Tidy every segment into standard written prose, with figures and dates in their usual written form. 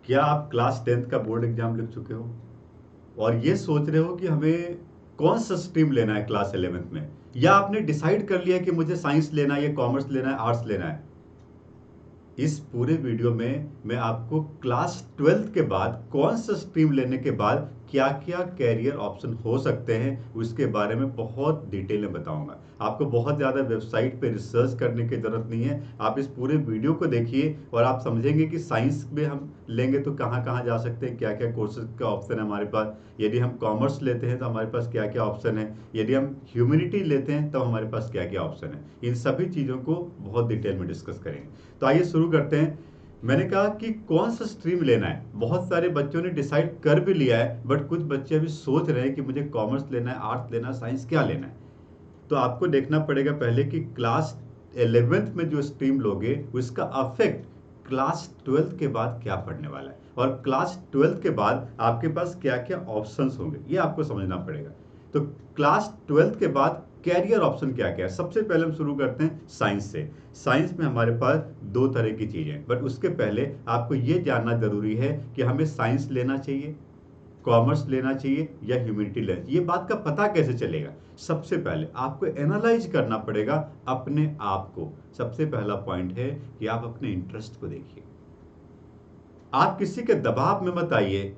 क्या आप class 10th का बोर्ड एग्जाम लिख चुके हो और ये सोच रहे हो कि हमें कौन सा स्ट्रीम लेना है क्लास 11th में, या आपने डिसाइड कर लिया कि मुझे साइंस लेना है या कॉमर्स लेना है, आर्ट्स लेना है? इस पूरे वीडियो में मैं आपको क्लास 12th के बाद कौन सा स्ट्रीम लेने के बाद क्या क्या कैरियर ऑप्शन हो सकते हैं उसके बारे में बहुत डिटेल में बताऊंगा। आपको बहुत ज़्यादा वेबसाइट पे रिसर्च करने की ज़रूरत नहीं है। आप इस पूरे वीडियो को देखिए और आप समझेंगे कि साइंस में हम लेंगे तो कहाँ कहाँ जा सकते हैं, क्या क्या कोर्सेज का ऑप्शन है हमारे पास। यदि हम कॉमर्स लेते हैं तो हमारे पास क्या क्या ऑप्शन है, यदि हम ह्यूमैनिटी लेते हैं तो हमारे पास क्या क्या ऑप्शन है। इन सभी चीज़ों को बहुत डिटेल में डिस्कस करेंगे। तो आइए शुरू करते हैं। मैंने कहा कि कौन सा स्ट्रीम लेना है, बहुत सारे बच्चों ने डिसाइड कर भी लिया है, बट कुछ बच्चे अभी सोच रहे हैं कि मुझे कॉमर्स लेना है, आर्ट्स लेना है, साइंस क्या लेना है। तो आपको देखना पड़ेगा पहले कि क्लास 11th में जो स्ट्रीम लोगे उसका अफेक्ट क्लास 12th के बाद क्या पढ़ने वाला है, और क्लास 12th के बाद आपके पास क्या क्या ऑप्शंस होंगे ये आपको समझना पड़ेगा। तो क्लास 12th के बाद कैरियर ऑप्शन क्या क्या है, सबसे पहले हम शुरू करते हैं साइंस से। साइंस में हमारे पास दो तरह की चीज़ें, बट उसके पहले आपको ये जानना जरूरी है कि हमें साइंस लेना चाहिए, कॉमर्स लेना चाहिए या ह्यूमैनिटी लेना चाहिए। ये बात का पता कैसे चलेगा? सबसे पहले आपको एनालाइज करना पड़ेगा अपने आप को। सबसे पहला पॉइंट है कि आप अपने इंटरेस्ट को देखिए। आप किसी के दबाव में मत आइए,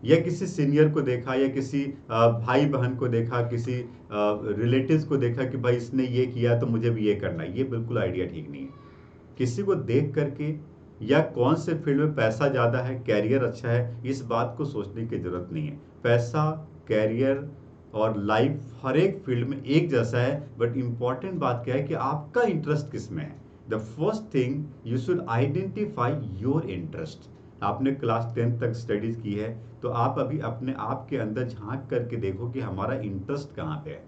या किसी सीनियर को देखा या किसी भाई बहन को देखा, किसी रिलेटिव्स को देखा कि भाई इसने ये किया तो मुझे भी ये करना है, ये बिल्कुल आइडिया ठीक नहीं है। किसी को देख करके या कौन से फील्ड में पैसा ज़्यादा है, कैरियर अच्छा है, इस बात को सोचने की ज़रूरत नहीं है। पैसा, कैरियर और लाइफ हर एक फील्ड में एक जैसा है, बट इंपॉर्टेंट बात क्या है कि आपका इंटरेस्ट किस में है। The first thing you should identify your interest. आपने क्लास 10 तक स्टडीज की है तो आप अभी अपने आप के अंदर झांक करके देखो कि हमारा इंटरेस्ट कहाँ पे है।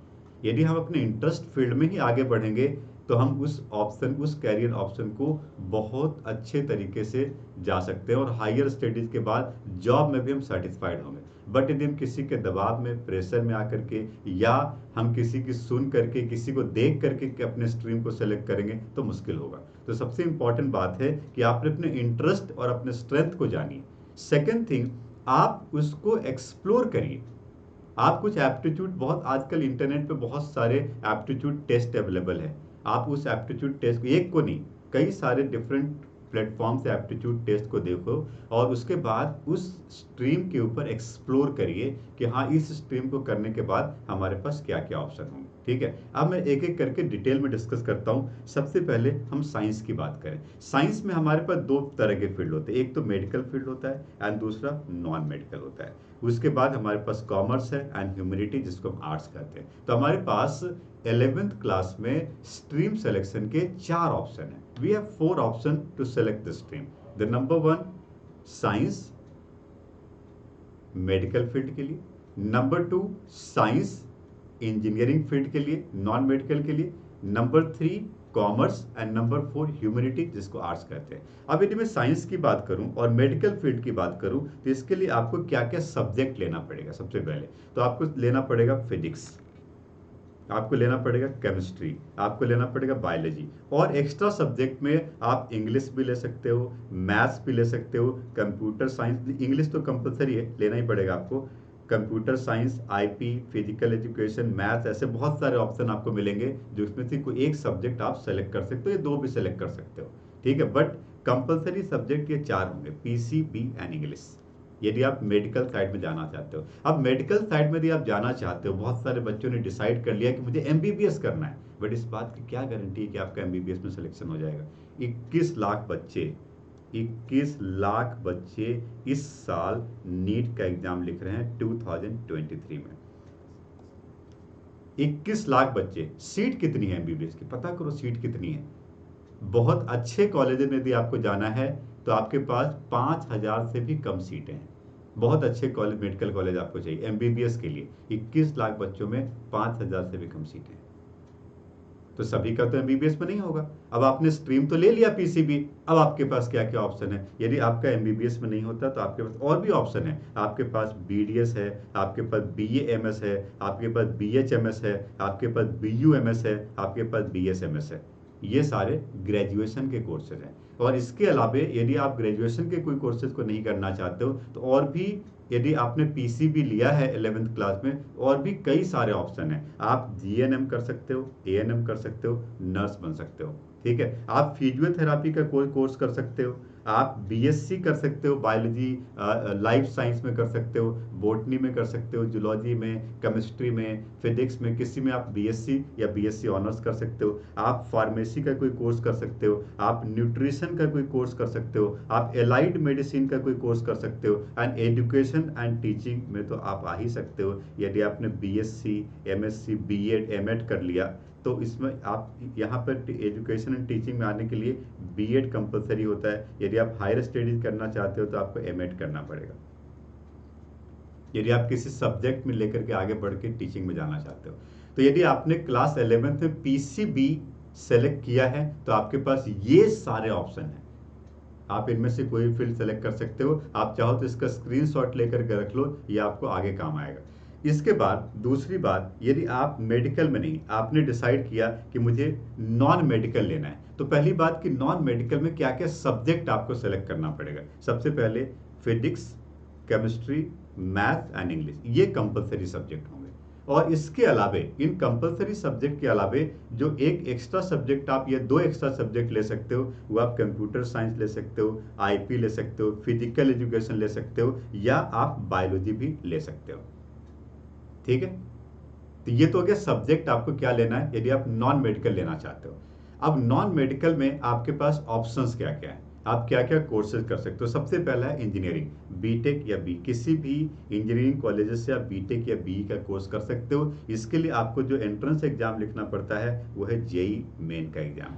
यदि हम अपने इंटरेस्ट फील्ड में ही आगे बढ़ेंगे तो हम उस कैरियर ऑप्शन को बहुत अच्छे तरीके से जा सकते हैं और हायर स्टडीज के बाद जॉब में भी हम सेटिस्फाइड होंगे। बट यदि हम किसी के दबाव में, प्रेशर में आकर के, या हम किसी की सुन करके, किसी को देख करके कि अपने स्ट्रीम को सेलेक्ट करेंगे तो मुश्किल होगा। तो सबसे इंपॉर्टेंट बात है कि आपने अपने इंटरेस्ट और अपने स्ट्रेंथ को जानिए। सेकेंड थिंग, आप उसको एक्सप्लोर करिए। आप कुछ एप्टीट्यूड, बहुत आजकल इंटरनेट पे बहुत सारे एप्टीट्यूड टेस्ट अवेलेबल है। आप उस एप्टीट्यूड टेस्ट, एक को नहीं, कई सारे डिफरेंट प्लेटफॉर्म से एप्टीट्यूड टेस्ट को देखो और उसके बाद उस स्ट्रीम के ऊपर एक्सप्लोर करिए कि हाँ इस स्ट्रीम को करने के बाद हमारे पास क्या क्या ऑप्शन होंगे। ठीक है, अब मैं एक एक करके डिटेल में डिस्कस करता हूँ। सबसे पहले हम साइंस की बात करें। साइंस में हमारे पास दो तरह के फील्ड होते हैं, एक तो मेडिकल फील्ड होता है एंड दूसरा नॉन मेडिकल होता है। उसके बाद हमारे पास कॉमर्स है एंड ह्यूमैनिटी जिसको हम आर्ट्स कहते हैं। तो हमारे पास 11th क्लास में स्ट्रीम सिलेक्शन के चार ऑप्शन हैं। We have four option to select the stream. The number one, science medical field के लिए। Number two, science engineering field के लिए, नॉन मेडिकल के लिए। Number three, commerce and number four humanity जिसको आर्ट्स कहते हैं। अब यदि मैं साइंस की बात करूं और मेडिकल फील्ड की बात करूं तो इसके लिए आपको क्या क्या सब्जेक्ट लेना पड़ेगा। सबसे पहले तो आपको लेना पड़ेगा फिजिक्स, आपको लेना पड़ेगा केमिस्ट्री, आपको लेना पड़ेगा बायोलॉजी, और एक्स्ट्रा सब्जेक्ट में आप इंग्लिश भी ले सकते हो, मैथ्स भी ले सकते हो, कंप्यूटर साइंस, इंग्लिश तो कंपलसरी है, लेना ही पड़ेगा आपको। Computer science, IP, physical education, maths, ऐसे बहुत सारे ऑप्शन आपको मिलेंगे जो इसमें से कोई एक सब्जेक्ट आप सेलेक्ट कर सकते हो या दो भी सेलेक्ट कर सकते हो। ठीक है, बट कंपलसरी सब्जेक्ट ये चार होंगे, पीसीबी एंड इंग्लिश, यदि आप मेडिकल साइड में जाना चाहते हो। अब मेडिकल साइड में यदि आप जाना चाहते हो, बहुत सारे बच्चों ने डिसाइड कर लिया कि मुझे एमबीबीएस करना है, बट इस बात की क्या गारंटी है कि आपका एमबीबीएस में सिलेक्शन हो जाएगा? 21 लाख बच्चे, 21 लाख बच्चे इस साल नीट का एग्जाम लिख रहे हैं 2023 में। 21 लाख बच्चे, सीट कितनी है एमबीबीएस की? पता करो सीट कितनी है। बहुत अच्छे कॉलेज में यदि आपको जाना है तो आपके पास 5,000 से भी कम सीटें हैं। बहुत अच्छे कॉलेज, मेडिकल कॉलेज आपको चाहिए एमबीबीएस के लिए, 21 लाख बच्चों में 5,000 से भी कम सीटें हैं। तो सभी का तो एमबीबीएस में नहीं होगा। अब आपने स्ट्रीम तो ले लिया पीसीबी, अब आपके पास क्या क्या ऑप्शन है? यदि आपका एमबीबीएस में नहीं होता तो आपके पास और भी ऑप्शन है। आपके पास बीडीएस है, आपके पास बीएएमएस है, आपके पास बीएचएमएस है, आपके पास बीयूएमएस है, आपके पास बीएसएमएस है। ये सारे ग्रेजुएशन के कोर्सेज हैं। और इसके अलावे यदि आप ग्रेजुएशन के कोई कोर्सेज को नहीं करना चाहते हो तो और भी, यदि आपने पीसीबी लिया है 11th क्लास में, और भी कई सारे ऑप्शन हैं। आप जीएनएम कर सकते हो, एएनएम कर सकते हो, नर्स बन सकते हो। ठीक है, आप फिजियोथेरापी का कोई कोर्स कर सकते हो, आप बीएससी कर सकते हो, बायोलॉजी लाइफ साइंस में कर सकते हो, बॉटनी में कर सकते हो, जूलॉजी में, केमिस्ट्री में, फिजिक्स में, किसी में आप बीएससी या बीएससी ऑनर्स कर सकते हो। आप फार्मेसी का कोई कोर्स कर सकते हो, आप न्यूट्रिशन का कोई कोर्स कर सकते हो, आप एलाइड मेडिसिन का कोई कोर्स कर सकते हो, एंड एजुकेशन एंड टीचिंग में तो आप आ ही सकते हो। यदि आपने बीएससी, एमएससी, बीएड, एमएड कर लिया तो इसमें आप यहाँ पर एजुकेशन एंड टीचिंग में आने के लिए बीएड कंपलसरी होता है। यदि आप हायर स्टडीज करना चाहते हो तो आपको एमएड करना पड़ेगा, यदि आप किसी सब्जेक्ट में लेकर के आगे बढ़ के टीचिंग में जाना चाहते हो। तो यदि आपने क्लास 11th में पीसीबी सेलेक्ट किया है तो आपके पास ये सारे ऑप्शन हैं। आप इनमें से कोई फील्ड सेलेक्ट कर सकते हो। आप चाहो तो इसका स्क्रीनशॉट लेकर के रख लो, ये आपको आगे काम आएगा। इसके बाद दूसरी बात, यदि आप मेडिकल में नहीं, आपने डिसाइड किया कि मुझे नॉन मेडिकल लेना है, तो पहली बात कि नॉन मेडिकल में क्या क्या सब्जेक्ट आपको सेलेक्ट करना पड़ेगा। सबसे पहले physics, chemistry, math and English, ये कंपलसरी सब्जेक्ट होंगे। और इसके अलावे, इन कंपलसरी सब्जेक्ट के अलावे जो एक एक्स्ट्रा सब्जेक्ट आप, या दो एक्स्ट्रा सब्जेक्ट ले सकते हो, वो आप कंप्यूटर साइंस ले सकते हो, आईपी ले सकते हो, फिजिकल एजुकेशन ले सकते हो, या आप बायोलॉजी भी ले सकते हो। ठीक है, तो ये तो हो गया सब्जेक्ट आपको क्या लेना है यदि आप नॉन मेडिकल लेना चाहते हो। अब नॉन मेडिकल में आपके पास ऑप्शंस क्या क्या है, आप क्या क्या कोर्सेज कर सकते हो। सबसे पहला है इंजीनियरिंग, बीटेक या बी, किसी भी इंजीनियरिंग कॉलेजेस से आप बीटेक या बी का कोर्स कर सकते हो। इसके लिए आपको जो एंट्रेंस एग्जाम लिखना पड़ता है वो है जेई मेन का एग्जाम,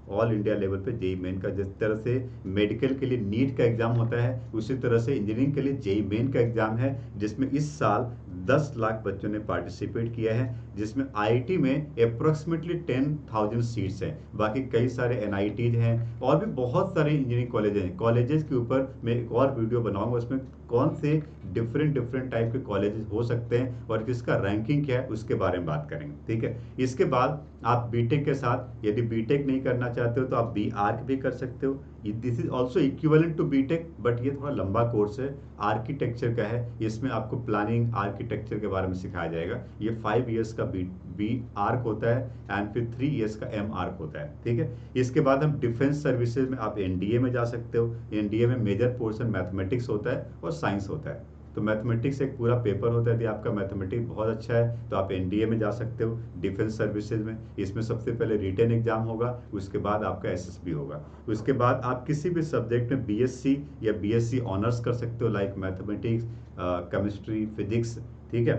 ऑल इंडिया लेवल पे जेई मेन का। जिस तरह से मेडिकल के लिए नीट का एग्जाम होता है, उसी तरह से इंजीनियरिंग के लिए जेई मेन का एग्जाम है, जिसमें इस साल 10 लाख बच्चों ने पार्टिसिपेट किया है, जिसमें आईआईटी में अप्रोक्सीमेटली 10,000 सीट्स हैं। बाकी कई सारे एनआईटीज हैं और भी बहुत सारे इंजीनियरिंग कॉलेज हैं। कॉलेजेस के ऊपर मैं एक और वीडियो बनाऊंगा, उसमें कौन से डिफरेंट टाइप के कॉलेजेस हो सकते हैं और किसका रैंकिंग क्या है उसके बारे में बात करेंगे। ठीक है, इसके बाद आप बीटेक के साथ, यदि बीटेक नहीं करना चाहते हो तो आप बी आर्क भी कर सकते हो। This is also equivalent to BTech, but ये थोड़ा लंबा कोर्स है, आर्किटेक्चर का है। इसमें आपको प्लानिंग, आर्किटेक्चर के बारे में सिखाया जाएगा। ये 5 इयर्स का बी आर्क होता है एंड फिर 3 इयर्स का एम आर्क होता है। ठीक है, इसके बाद हम डिफेंस सर्विसेज में आप एनडीए में जा सकते हो। एनडीए में मेजर पोर्शन मैथमेटिक्स होता है और साइंस होता है। तो मैथमेटिक्स एक पूरा पेपर होता है। यदि आपका मैथमेटिक्स बहुत अच्छा है तो आप एनडीए में जा सकते हो, डिफेंस सर्विसेज में। इसमें सबसे पहले रिटन एग्जाम होगा, उसके बाद आपका एसएसबी होगा। उसके बाद आप किसी भी सब्जेक्ट में बीएससी या बीएससी ऑनर्स कर सकते हो, लाइक मैथमेटिक्स, केमिस्ट्री, फिजिक्स। ठीक है,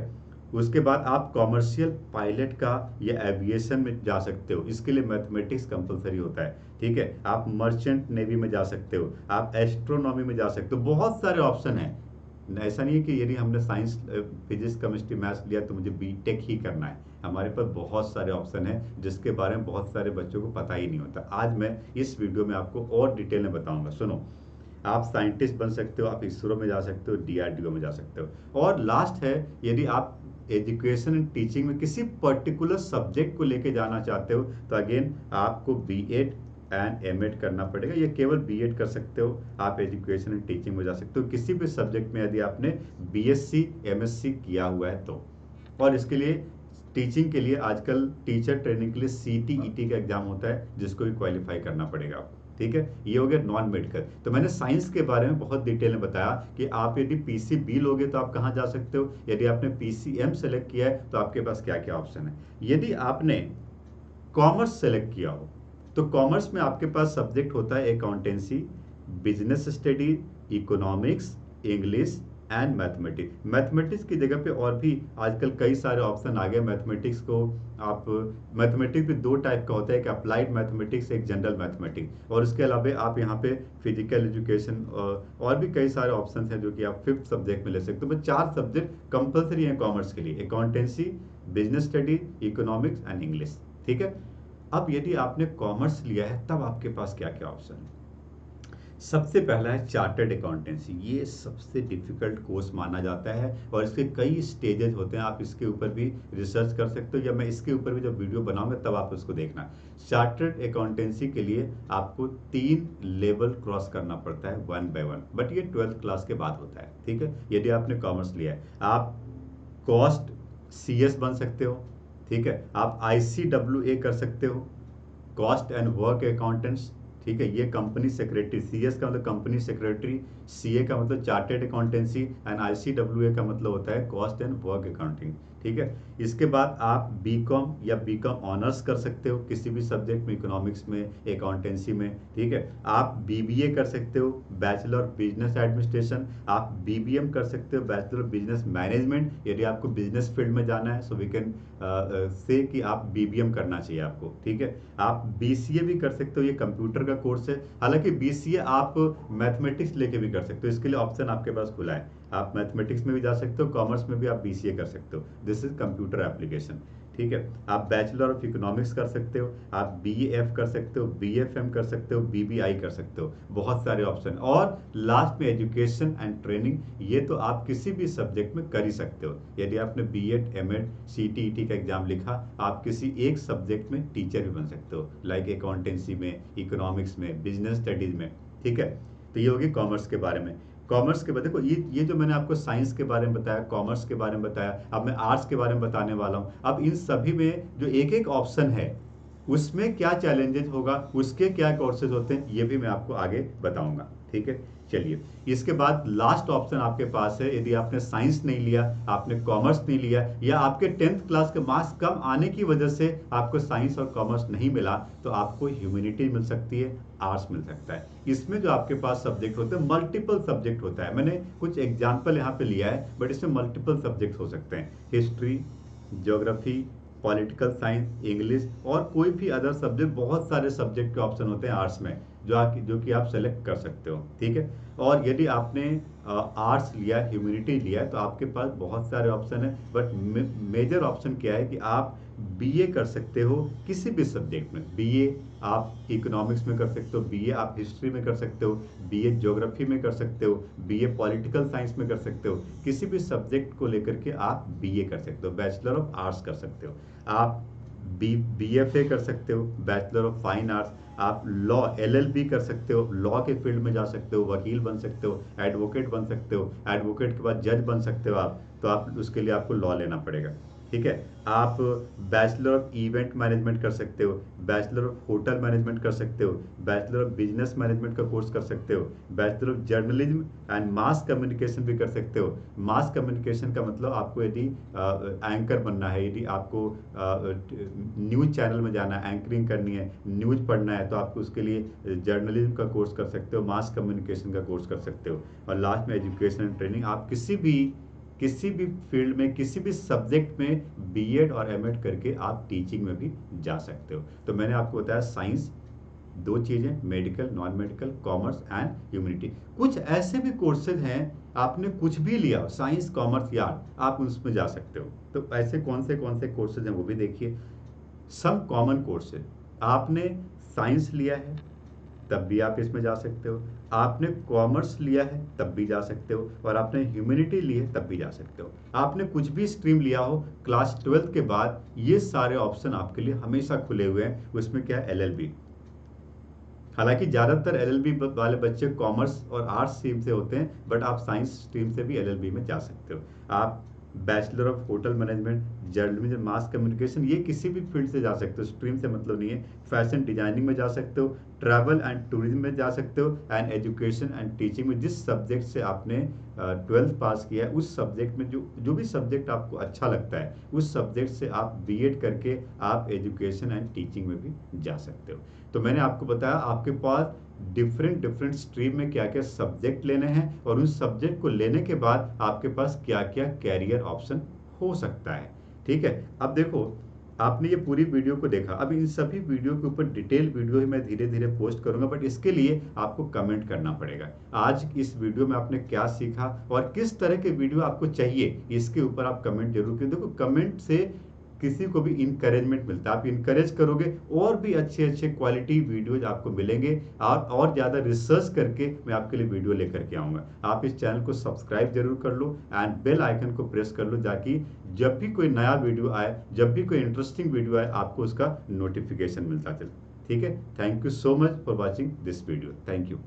उसके बाद आप कॉमर्शियल पायलट का या एविएशन में जा सकते हो, इसके लिए मैथमेटिक्स कंपलसरी होता है। ठीक है, आप मर्चेंट नेवी में जा सकते हो, आप एस्ट्रोनॉमी में जा सकते हो। बहुत सारे ऑप्शन हैं। ऐसा नहीं है कि यदि हमने साइंस, फिजिक्स, केमिस्ट्री, मैथ्स लिया तो मुझे बीटेक ही करना है। हमारे पास बहुत सारे ऑप्शन हैं जिसके बारे में बहुत सारे बच्चों को पता ही नहीं होता। आज मैं इस वीडियो में आपको और डिटेल में बताऊंगा। सुनो, आप साइंटिस्ट बन सकते हो, आप इसरो में जा सकते हो, डीआरडीओ में जा सकते हो। और लास्ट है, यदि आप एजुकेशन एंड टीचिंग में किसी पर्टिकुलर सब्जेक्ट को लेके जाना चाहते हो तो अगेन आपको बीएड एंड एमएड करना पड़ेगा। ये केवल बीएड कर सकते हो, आप एजुकेशन एंड टीचिंग में जा सकते हो किसी भी सब्जेक्ट में यदि आपने बीएससी, एमएससी किया हुआ है तो। और इसके लिए, टीचिंग के लिए आजकल टीचर ट्रेनिंग के लिए सीटीईटी का एग्जाम होता है, जिसको भी क्वालिफाई करना पड़ेगा आपको। ठीक है, ये हो गया नॉन मेडिकल। तो मैंने साइंस के बारे में बहुत डिटेल में बताया कि आप यदि पीसीबी लोगे तो आप कहाँ जा सकते हो, यदि आपने पीसीएम सेलेक्ट किया है तो आपके पास क्या क्या ऑप्शन है। यदि आपने कॉमर्स सेलेक्ट किया हो तो कॉमर्स में आपके पास सब्जेक्ट होता है accountancy, business study, economics, English and mathematics. Mathematics की जगह पे और भी आजकल कई सारे ऑप्शन आ गए। मैथमेटिक्स को आप, मैथमेटिक्स भी दो टाइप का होता है, एक अप्लाइड मैथमेटिक्स, एक जनरल मैथमेटिक्स। और इसके अलावा आप यहाँ पे फिजिकल एजुकेशन और भी कई सारे ऑप्शन हैं जो कि आप 5th सब्जेक्ट में ले सकते हो। 4 सब्जेक्ट कंपलसरी हैं कॉमर्स के लिए, accountancy, business study, economics and English. ठीक है, अब यदि आपने कॉमर्स लिया है तब आपके पास क्या क्या ऑप्शन है। सबसे पहला है चार्टर्ड अकाउंटेंसी। ये सबसे डिफिकल्ट कोर्स माना जाता है और इसके कई स्टेजेस होते हैं। आप इसके ऊपर भी रिसर्च कर सकते हो, या मैं इसके ऊपर भी जब वीडियो बनाऊंगा तब आप उसको देखना। चार्टर्ड अकाउंटेंसी के लिए आपको 3 लेवल क्रॉस करना पड़ता है, 1 बाय 1, बट ये 12th क्लास के बाद होता है। ठीक है, यदि आपने कॉमर्स लिया है, आप कॉस्ट CS बन सकते हो। ठीक है, आप ICWA कर सकते हो, कॉस्ट एंड वर्क अकाउंटेंट्स। ठीक है, ये कंपनी सेक्रेटरी, CS का मतलब कंपनी सेक्रेटरी, CA का मतलब चार्टेड अकाउंटेंसी, एंड ICWA का मतलब होता है कॉस्ट एंड वर्क अकाउंटिंग। ठीक है, इसके बाद आप BCom या BCom ऑनर्स कर सकते हो किसी भी सब्जेक्ट में, इकोनॉमिक्स में, अकाउंटेंसी में। ठीक है, आप BBA कर सकते हो, बैचलर ऑफ बिजनेस एडमिनिस्ट्रेशन। आप BBM कर सकते हो, बैचलर ऑफ बिजनेस मैनेजमेंट, यदि आपको बिजनेस फील्ड में जाना है। सो वी कैन से कि आप BBM करना चाहिए आपको। ठीक है, आप BCA भी कर सकते हो, ये कंप्यूटर का कोर्स है। हालांकि BCA आप मैथमेटिक्स लेके भी कर सकते हो, इसके लिए ऑप्शन आपके पास खुला है। आप मैथमेटिक्स में भी जा सकते हो, कॉमर्स में भी आप BCA कर सकते हो। This is computer application. ठीक है, आप बैचलर ऑफ इकोनॉमिक्स कर सकते हो, आप BAF कर सकते हो, BFM कर सकते हो, BBI कर सकते हो। बहुत सारे ऑप्शन। और लास्ट में एजुकेशन एंड ट्रेनिंग, ये तो आप किसी भी सब्जेक्ट में कर ही सकते हो। यदि आपने BEd MAd CTET का एग्जाम लिखा, आप किसी एक सब्जेक्ट में टीचर भी बन सकते हो, लाइक अकाउंटेंसी में, इकोनॉमिक्स में, बिजनेस स्टडीज में। ठीक है, तो ये होगी कॉमर्स के बारे में। कॉमर्स के बाद देखो, ये जो मैंने आपको साइंस के बारे में बताया, कॉमर्स के बारे में बताया, अब मैं आर्ट्स के बारे में बताने वाला हूँ। अब इन सभी में जो एक एक ऑप्शन है, उसमें क्या चैलेंजेस होगा, उसके क्या कोर्सेज होते हैं, ये भी मैं आपको आगे बताऊंगा। ठीक है, चलिए। इसके बाद लास्ट ऑप्शन आपके पास है, यदि आपने साइंस नहीं लिया, आपने कॉमर्स नहीं लिया, या आपके 10th क्लास के मार्क्स कम आने की वजह से आपको साइंस और कॉमर्स नहीं मिला, तो आपको ह्यूमैनिटी मिल सकती है, आर्ट्स मिल सकता है। इसमें जो आपके पास सब्जेक्ट होते हैं, मल्टीपल सब्जेक्ट होता है। मैंने कुछ एग्जाम्पल यहाँ पे लिया है, बट इसमें मल्टीपल सब्जेक्ट हो सकते हैं। History, geography, political science, English, और कोई भी अदर सब्जेक्ट। बहुत सारे सब्जेक्ट के ऑप्शन होते हैं आर्ट्स में, जो कि आप सेलेक्ट कर सकते हो। ठीक है, और यदि आपने आर्ट्स लिया, ह्यूमैनिटी लिया है, तो आपके पास बहुत सारे ऑप्शन है, बट मेजर ऑप्शन क्या है कि आप BA कर सकते हो किसी भी सब्जेक्ट में। BA आप इकोनॉमिक्स में कर सकते हो, BA आप हिस्ट्री में कर सकते हो, BA ज्योग्राफी में कर सकते हो, BA पॉलिटिकल साइंस में कर सकते हो। किसी भी सब्जेक्ट को लेकर के आप BA कर सकते हो, बैचलर ऑफ आर्ट्स कर सकते हो। आप BFA कर सकते हो, बैचलर ऑफ फाइन आर्ट्स। आप लॉ LLB कर सकते हो, लॉ के फील्ड में जा सकते हो, वकील बन सकते हो, एडवोकेट बन सकते हो, एडवोकेट के बाद जज बन सकते हो आप। तो आप उसके लिए आपको लॉ लेना पड़ेगा। ठीक है, आप बैचलर ऑफ इवेंट मैनेजमेंट कर सकते हो, बैचलर ऑफ होटल मैनेजमेंट कर सकते हो, बैचलर ऑफ बिजनेस मैनेजमेंट का कोर्स कर सकते हो, bachelor of journalism and mass communication भी कर सकते हो। मास कम्युनिकेशन का मतलब आपको यदि एंकर बनना है, यदि आपको न्यूज़ चैनल में जाना है, एंकरिंग करनी है, न्यूज़ पढ़ना है, तो आपको उसके लिए जर्नलिज्म का कोर्स कर सकते हो, मास कम्युनिकेशन का कोर्स कर सकते हो। और लास्ट में एजुकेशन एंड ट्रेनिंग, आप किसी भी फील्ड में, किसी भी सब्जेक्ट में BEd और MAd करके आप टीचिंग में भी जा सकते हो। तो मैंने आपको बताया साइंस, 2 चीज़ें, medical, non medical, commerce and humanity. कुछ ऐसे भी कोर्सेज हैं, आपने कुछ भी लिया हो, साइंस, कॉमर्स या आर्ट, आप उसमें जा सकते हो। तो ऐसे कौन से कोर्सेज हैं वो भी देखिए। सम कॉमन कोर्सेज, आपने साइंस लिया है तब भी आप इसमें जा सकते हो, आपने कॉमर्स लिया है तब भी जा सकते हो, और आपने ह्यूमैनिटी ली है तब भी जा सकते हो। आपने कुछ भी स्ट्रीम लिया हो, क्लास 12th के बाद ये सारे ऑप्शन आपके लिए हमेशा खुले हुए हैं। उसमें क्या है, LLB। हालांकि ज़्यादातर LLB वाले बच्चे कॉमर्स और आर्ट्स स्ट्रीम से होते हैं, बट आप साइंस स्ट्रीम से भी LLB में जा सकते हो। आप bachelor of hotel management, journalism, mass communication, ये किसी भी फील्ड से जा सकते हो, स्ट्रीम से मतलब नहीं है। फैशन डिजाइनिंग में जा सकते हो, ट्रैवल एंड टूरिज्म में जा सकते हो, एंड एजुकेशन एंड टीचिंग में। जिस सब्जेक्ट से आपने 12th पास किया है, उस सब्जेक्ट में जो भी सब्जेक्ट आपको अच्छा लगता है, उस सब्जेक्ट से आप BEd करके आप एजुकेशन एंड टीचिंग में भी जा सकते हो। तो मैंने आपको बताया आपके पास डिफरेंट स्ट्रीम में क्या क्या सब्जेक्ट लेने हैं, और उन सब्जेक्ट को लेने के बाद आपके पास क्या क्या कैरियर ऑप्शन हो सकता है। ठीक है, अब देखो, आपने ये पूरी वीडियो को देखा। अब इन सभी वीडियो के ऊपर डिटेल वीडियो ही मैं धीरे धीरे पोस्ट करूंगा, बट इसके लिए आपको कमेंट करना पड़ेगा। आज इस वीडियो में आपने क्या सीखा और किस तरह के वीडियो आपको चाहिए, इसके ऊपर आप कमेंट जरूर करें। देखो, कमेंट से किसी को भी इंकरेजमेंट मिलता है। आप इंकरेज करोगे और भी अच्छे अच्छे क्वालिटी वीडियोज आपको मिलेंगे। और ज़्यादा रिसर्च करके मैं आपके लिए वीडियो लेकर के आऊँगा। आप इस चैनल को सब्सक्राइब जरूर कर लो एंड बेल आइकन को प्रेस कर लो, ताकि जब भी कोई नया वीडियो आए, जब भी कोई इंटरेस्टिंग वीडियो आए, आपको उसका नोटिफिकेशन मिलता चले। ठीक है, thank you so much for watching this video. Thank you.